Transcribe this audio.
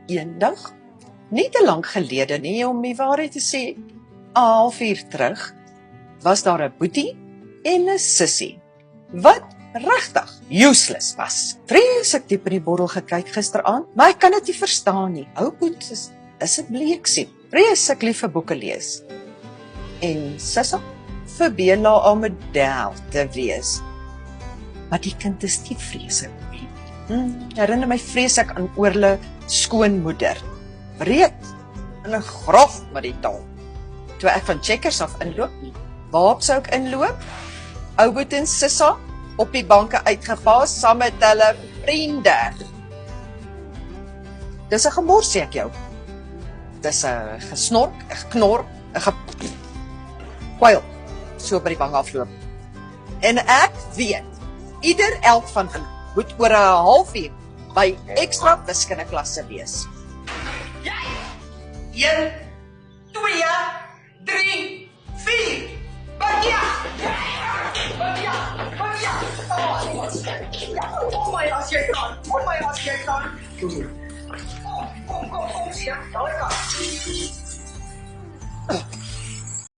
eendag, nie te lank gelede nie, om die waarheid te sê, 'n halfuur terug, was daar 'n boetie en 'n sussie, wat regtig useless was. Vreeslik diep in die bottel gekyk gisteraand, maar ek kan dit nie verstaan nie. Ou boet is 'n bleeksie, vreeslik lief vir boeke lees. En Sissa verbeel haar 'n model te wees. Maar die kind is nie vreeslik nie. Herinner my vreeslik aan oorle skoonmoeder. Breed en 'n grof met die tong. Toe ek van Checkers af inloop, waarop sou ek inloop? Ou boet en Sissa op die banke uitgepaas saam met hulle vriende. Dis 'n gemors, sê ek jou. Dis 'n gesnork, 'n geknor, 'n gekwyl, so by die bank afloop. En ek weet, elk van hulle moet oor 'n halfuur by ekstra wiskundeklasse wees. 1, 2, 3, 4. Badia! Oh my gosh, jy kan. Kom, sien, daar is